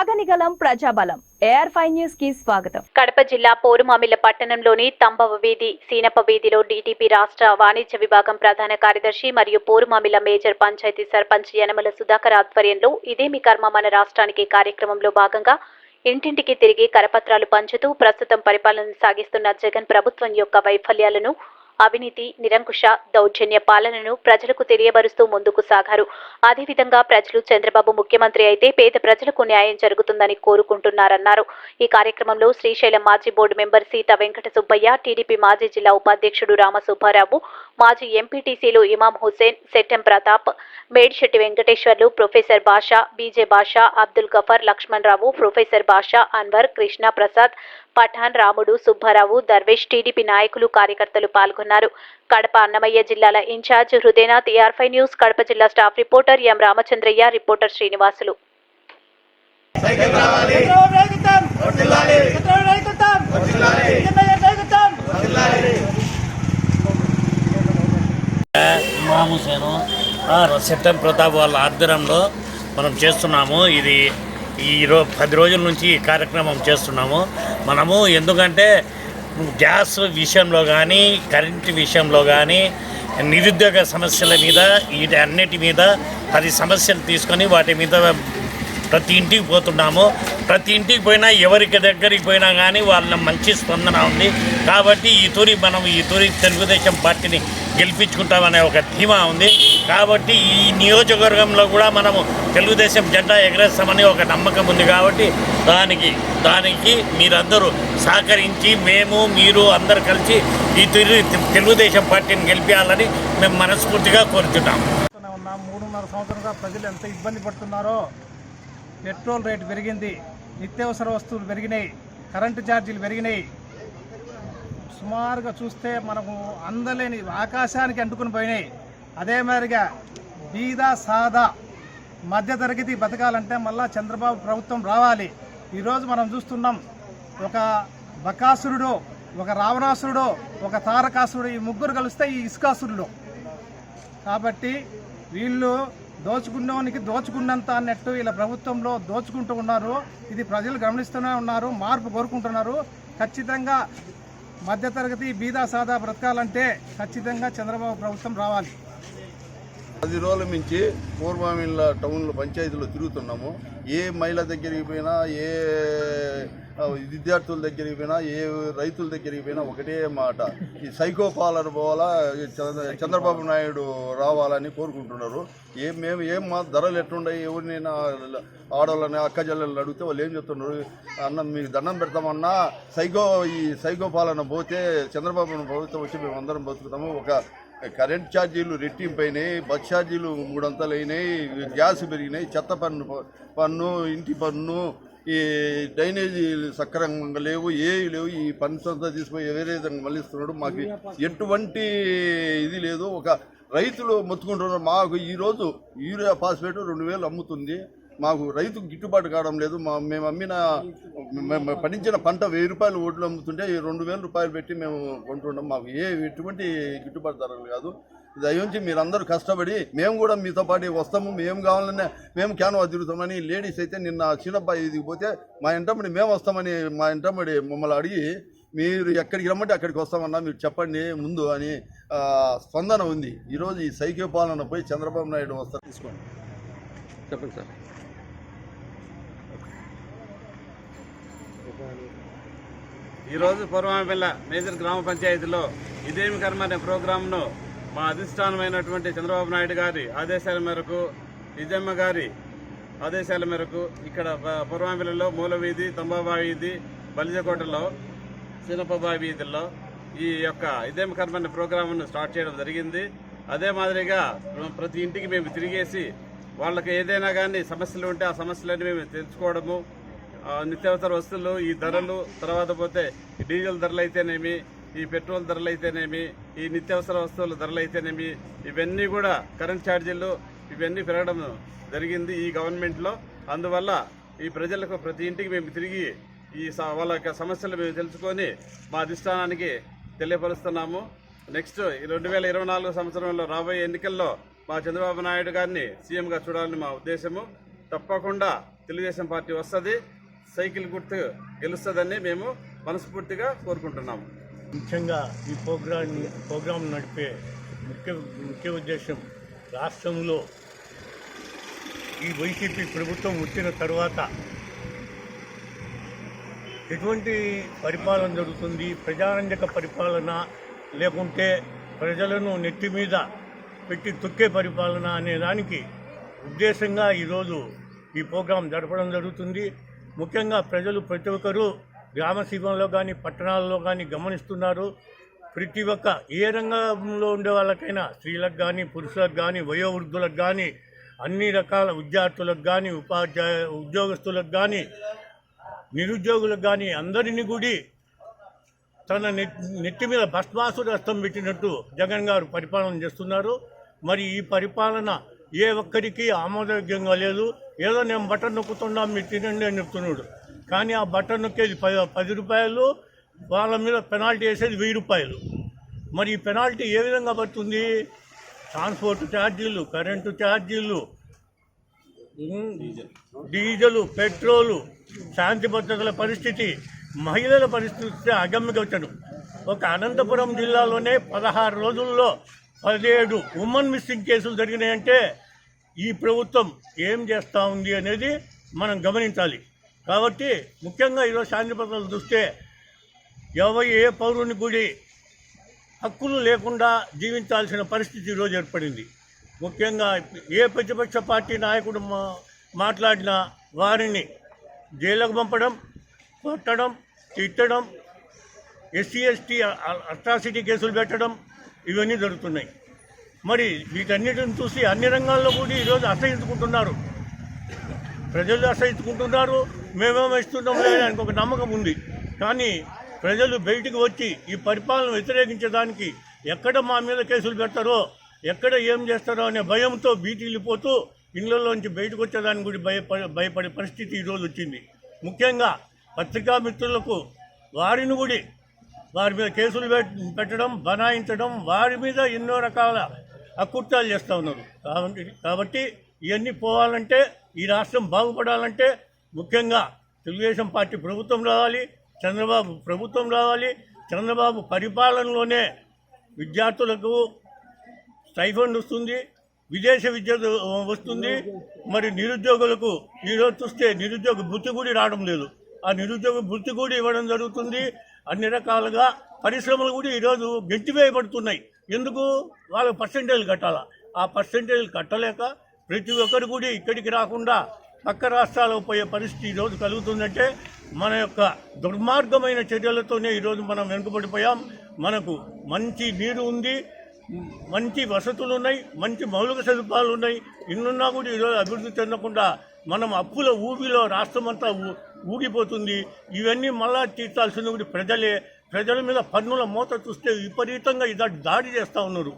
ఆగనిగలం ప్రజాబలం AR5 news కి స్వాగతం. కడప జిల్లా పోరుమామిళ్ల పట్టణంలోని తంబవ వీధి సీనప వీధిలో DTP రాష్ట్ర వాణిజ్య విభాగం ప్రధాన కార్యదర్శి మరియు పోరుమామిళ్ల మేజర్ పంచాయతీ సర్పంచ్ యనమల సుధాకర్ ఆధ్వర్యంలో ఇదేమి కర్మ మన రాష్ట్రానికి కార్యక్రమంలో భాగంగా ఇంటింటికి తిరిగి కరపత్రాలు పంచుతూ ప్రస్తుతం పరిపాలన సాగిస్తున్న జగన్ ప్రభుత్వం యొక్క వైఫల్యాలను, అవినీతి, నిరంకుశ, దౌర్జన్య పాలనను ప్రజలకు తెలియబరుస్తూ ముందుకు సాగారు. అదేవిధంగా ప్రజలు చంద్రబాబు ముఖ్యమంత్రి అయితే పేద ప్రజలకు న్యాయం జరుగుతుందని కోరుకుంటున్నారన్నారు. ఈ కార్యక్రమంలో శ్రీశైలం మాజీ board member Sita Venkata Subbaiah, TDP మాజీ జిల్లా ఉపాధ్యక్షుడు రామసుబ్బారావు, మాజీ ఎంపీటీసీలు ఇమాం హుసేన్, సెట్టెం ప్రతాప్, మేడిశెట్టి వెంకటేశ్వర్లు, ప్రొఫెసర్ బాషా, బీజే బాషా, అబ్దుల్ గఫర్, లక్ష్మణ్ రావు, ప్రొఫెసర్ బాషా, అన్వర్, కృష్ణ ప్రసాద్, పఠాన్, రాముడు, సుబ్బారావు, దర్వేష్, టీడీపీ నాయకులు, కార్యకర్తలు పాల్గొన్నారు. కడప అన్నమయ్య జిల్లాల incharge Hridaynath, AR5 news Kadapa జిల్లా staff reporter M Ramachandraiah, reporter Srinivasulu. సెట్టెం ప్రతాప్ వాళ్ళ ఆధ్వర్యంలో మనం చేస్తున్నాము. ఇది 10 రోజుల నుంచి ఈ కార్యక్రమం చేస్తున్నాము. మనము ఎందుకంటే గ్యాస్ విషయంలో కానీ, కరెంటు విషయంలో కానీ, నిరుద్యోగ సమస్యల మీద, వీటి అన్నిటి మీద 10 సమస్యలు తీసుకొని వాటి మీద ప్రతి ఇంటికి పోతున్నాము. ప్రతి ఇంటికి పోయినా, ఎవరికి దగ్గరికి పోయినా కానీ వాళ్ళ మంచి స్పందన ఉంది. కాబట్టి ఈ తూరి తెలుగుదేశం పార్టీని గెలిపించుకుంటామనే ఒక ధీమా ఉంది. కాబట్టి ఈ నియోజకవర్గంలో కూడా మనము తెలుగుదేశం జెండా ఎగరేస్తామని ఒక నమ్మకం ఉంది. కాబట్టి దానికి మీరందరూ సహకరించి మీరు అందరూ కలిసి ఈ తెలుగుదేశం పార్టీని గెలిపించాలని మేము మనస్ఫూర్తిగా కోరుతున్నాము. 3.5 సంవత్సరంగా ప్రజలు ఎంత ఇబ్బంది పడుతున్నారో, పెట్రోల్ రేటు పెరిగింది, నిత్యావసర వస్తువులు పెరిగినాయి, కరెంటు ఛార్జీలు పెరిగినాయి. సుమారుగా చూస్తే మనకు అందలేని ఆకాశానికి అంటుకుని పోయినాయి. అదే మాదిరిగా బీద సాదా మధ్యతరగతి బతకాలంటే మళ్ళా చంద్రబాబు ప్రభుత్వం రావాలి. ఈరోజు మనం చూస్తున్నాం, ఒక బకాసురుడు, ఒక రావణాసురుడు, ఒక తారకాసురుడు, ఈ ముగ్గురు కలిస్తే ఈ ఇసుకాసురుడు. కాబట్టి వీళ్ళు దోచుకున్నవానికి దోచుకున్నంత అన్నట్టు వీళ్ళ ప్రభుత్వంలో దోచుకుంటూ ఉన్నారు. ఇది ప్రజలు గమనిస్తూనే ఉన్నారు, మార్పు కోరుకుంటున్నారు. ఖచ్చితంగా మధ్యతరగతి బీదా సాదా బ్రతకాలంటే ఖచ్చితంగా చంద్రబాబు ప్రభుత్వం రావాలి. 10 రోజుల నుంచి పూర్వమిల్ల టౌన్లో పంచాయతీలో తిరుగుతున్నాము. ఏ మహిళ దగ్గరికి పోయినా, ఏ విద్యార్థుల దగ్గరికి పోయినా, ఏ రైతుల దగ్గరికి పోయినా ఒకటే మాట, ఈ సైకో పాలన పోవాలా, చంద్రబాబు నాయుడు రావాలని కోరుకుంటున్నారు. మేము మా ధరలు ఎట్లున్నాయి, ఎవరినైనా ఆడవాళ్ళని అక్క చెల్లెళ్ళని అడిగితే వాళ్ళు ఏం చెప్తున్నారు, అన్న మీకు దండం పెడతామన్నా, ఈ సైకో పాలన పోతే చంద్రబాబు ప్రభుత్వం వచ్చి మేము అందరం బతుకుతాము. ఒక కరెంట్ ఛార్జీలు రెట్టింపైనాయి, బస్ ఛార్జీలు 3 అంతలు అయినాయి, గ్యాస్ పెరిగినాయి, చెత్త పన్ను, ఇంటి పన్ను, ఈ డ్రైనేజీలు సక్రమంగా లేవు, లేవు. ఈ పన్ను అంతా తీసుకుపోయి వేరే విధంగా మళ్ళిస్తున్నాడు. మాకు ఎటువంటి ఇది లేదు. ఒక రైతులు మొత్తుకుంటున్నారు. మాకు ఈరోజు యూరియా ఫాస్ఫేట్ 2000 అమ్ముతుంది. మాకు రైతుకు గిట్టుబాటు కావడం లేదు. మేము పండించిన పంట 1000 రూపాయలు ఓట్లు అమ్ముతుంటే 2000 రూపాయలు పెట్టి మేము కొంటున్నాం. మాకు ఎటువంటి గిట్టుబాటు ధరలు కాదు. దయవుంచి మీరందరూ కష్టపడి మేము కూడా మీతో పాటు వస్తాము. మేము కావాలనే మేము క్యాన్వా తిరుగుతామని లేడీస్ అయితే నిన్న చిన్నబ్బాయి ఇదికి పోతే మా ఇంటమ్మడి మేము వస్తామని మా ఇంటమ్మడి మమ్మల్ని అడిగి మీరు ఎక్కడికి రమ్మంటే అక్కడికి వస్తామన్నా, మీరు చెప్పండి ముందు అని స్పందన ఉంది. ఈరోజు ఈ సైకో పాలన పోయి చంద్రబాబు నాయుడు వస్తారు. తీసుకోండి, చెప్పండి సార్. ఈరోజు పూర్వమిల్ల మేజర్ గ్రామ పంచాయతీలో ఇదేమి కర్మ అనే ప్రోగ్రాంను మా అధిష్టానమైనటువంటి చంద్రబాబు నాయుడు గారి ఆదేశాల మేరకు, విజయమ్మ గారి ఆదేశాల మేరకు ఇక్కడ పూర్వమిల్లలో మూలవీధి, తంబాబా వీధి, బలిజకోటలో, సీనపబా వీధుల్లో ఈ యొక్క ఇదేమి కర్మ అనే ప్రోగ్రాంను స్టార్ట్ చేయడం జరిగింది. అదే మాదిరిగా ప్రతి ఇంటికి మేము తిరిగేసి వాళ్ళకి ఏదైనా కానీ సమస్యలు ఉంటే ఆ సమస్యలన్నీ మేము తెలుసుకోవడము, నిత్యావసర వస్తువులు ఈ ధరలు, తర్వాత పోతే డీజిల్ ధరలు అయితేనేమి, ఈ పెట్రోల్ ధరలు అయితేనేమి, ఈ నిత్యావసర వస్తువుల ధరలు అయితేనేమి, ఇవన్నీ కూడా కరెంట్ ఛార్జీలు ఇవన్నీ పెరగడం జరిగింది ఈ గవర్నమెంట్లో. అందువల్ల ఈ ప్రజలకు ప్రతి ఇంటికి మేము తిరిగి వాళ్ళ యొక్క సమస్యలు మేము తెలుసుకొని మా అధిష్టానానికి తెలియపరుస్తున్నాము. నెక్స్ట్ 2024 సంవత్సరంలో రాబోయే ఎన్నికల్లో మా చంద్రబాబు నాయుడు గారిని సీఎంగా చూడాలని మా ఉద్దేశము. తప్పకుండా తెలుగుదేశం పార్టీ వస్తుంది, సైకిల్ గుర్తు గెలుస్తుందని మేము మనస్ఫూర్తిగా కోరుకుంటున్నాము. ముఖ్యంగా ఈ ప్రోగ్రాం నడిపే ముఖ్య ఉద్దేశం రాష్ట్రంలో ఈ వైసీపీ ప్రభుత్వం వచ్చిన తర్వాత ఎటువంటి పరిపాలన జరుగుతుంది, ప్రజారంజక పరిపాలన లేకుంటే ప్రజలను నెత్తి మీద పెట్టి తొక్కే పరిపాలన అనే దానికి ఉద్దేశంగా ఈరోజు ఈ ప్రోగ్రాం జరపడం జరుగుతుంది. ముఖ్యంగా ప్రజలు ప్రతి ఒక్కరూ గ్రామసీమలో కానీ పట్టణాల్లో కానీ గమనిస్తున్నారు. ప్రతి ఒక్క ఏ రంగంలో ఉండే వాళ్ళకైనా స్త్రీలకు కానీ పురుషులకు కానీ వయోవృద్ధులకు కానీ అన్ని రకాల విద్యార్థులకు కానీ ఉద్యోగస్తులకు కానీ నిరుద్యోగులకు కానీ అందరినీ కూడా తన నెత్తి మీద భస్మాసురస్తం పెట్టినట్టు జగన్ గారు పరిపాలన చేస్తున్నారు. మరి ఈ పరిపాలన ఏ ఒక్కరికి ఆమోదయోగ్యంగా లేదు. ఏదో నేను బటన్ నొక్కుతున్నా మీరు తినండి అని చెప్తున్నాడు. కానీ ఆ బటన్ నొక్కేది 10 రూపాయలు, వాళ్ళ మీద పెనాల్టీ వేసేది 1000 రూపాయలు. మరి ఈ పెనాల్టీ ఏ విధంగా పడుతుంది? ట్రాన్స్పోర్ట్ ఛార్జీలు, కరెంటు ఛార్జీలు, డీజిలు, పెట్రోలు, శాంతి భద్రతల పరిస్థితి, మహిళల పరిస్థితి అగమ్యగోచరం. ఒక అనంతపురం జిల్లాలోనే 16 రోజుల్లో 17 ఉమెన్ మిస్సింగ్ కేసులు జరిగినాయంటే ఈ ప్రభుత్వం ఏం చేస్తూ ఉంది అనేది మనం గమనించాలి. కాబట్టి ముఖ్యంగా ఈరోజు శాంతి భద్రతలు చూస్తే ఏ పౌరుని కూడా హక్కులు లేకుండా జీవించాల్సిన పరిస్థితి ఈరోజు ఏర్పడింది. ముఖ్యంగా ఏ ప్రతిపక్ష పార్టీ నాయకుడు మాట్లాడినా వారిని జైలుకు పంపడం, కొట్టడం, తిట్టడం, ఎస్సీ ఎస్టీ అట్రాసిటీ కేసులు పెట్టడం ఇవన్నీ జరుగుతున్నాయి. మరి వీటన్నిటిని చూసి అన్ని రంగాల్లో కూడా ఈరోజు అసహించుకుంటున్నారు. ప్రజలు అసహించుకుంటున్నారు. మేమేమో ఇస్తున్నాం లేదని ఒక నమ్మకం ఉంది. కానీ ప్రజలు బయటికి వచ్చి ఈ పరిపాలన వ్యతిరేకించడానికి ఎక్కడ మా మీద కేసులు పెడతారో, ఎక్కడ ఏం చేస్తారో అనే భయంతో బీటీలిపోతూ ఇళ్లలోంచి బయటకు వచ్చేదానికి కూడా భయపడే పరిస్థితి ఈరోజు వచ్చింది. ముఖ్యంగా పత్రికా మిత్రులకు వారిని కూడా వారి మీద కేసులు పెట్టడం, బనాయించడం, వారి మీద ఎన్నో రకాల అకృత్యాలు చేస్తూ ఉన్నారు. కాబట్టి ఇవన్నీ పోవాలంటే, ఈ రాష్ట్రం బాగుపడాలంటే ముఖ్యంగా తెలుగుదేశం పార్టీ ప్రభుత్వం రావాలి, చంద్రబాబు ప్రభుత్వం రావాలి. చంద్రబాబు పరిపాలనలోనే విద్యార్థులకు స్టైఫండ్ వస్తుంది, విదేశీ విద్య వస్తుంది. మరి నిరుద్యోగులకు ఈరోజు చూస్తే నిరుద్యోగ భృతి కూడా రావడం లేదు. ఆ నిరుద్యోగ భృతి కూడా ఇవ్వడం జరుగుతుంది. అన్ని రకాలుగా పరిశ్రమలు కూడా ఈరోజు గెంటివేయబడుతున్నాయి. ఎందుకు? వాళ్ళకి పర్సెంటేజ్లు కట్టాలా. ఆ పర్సెంటేజ్లు కట్టలేక ప్రతి ఒక్కరు కూడా ఇక్కడికి రాకుండా పక్క రాష్ట్రాలకు పోయే పరిస్థితి ఈరోజు కలుగుతుందంటే మన యొక్క దుర్మార్గమైన చర్యలతోనే ఈరోజు మనం వెనుకబడిపోయాం. మనకు మంచి నీరు ఉంది, మంచి వసతులు ఉన్నాయి, మంచి మౌలిక సదుపాయాలు ఉన్నాయి. ఇన్నున్నా కూడా ఈరోజు అభివృద్ధి చెందకుండా మనం అప్పుల ఊబిలో రాష్ట్రం అంతా ఊగిపోతుంది. ఇవన్నీ మళ్ళా తీర్చాల్సింది కూడా ప్రజలే. ప్రజల మీద పన్నుల మూత చూస్తే విపరీతంగా దాడి చేస్తూ ఉన్నారు.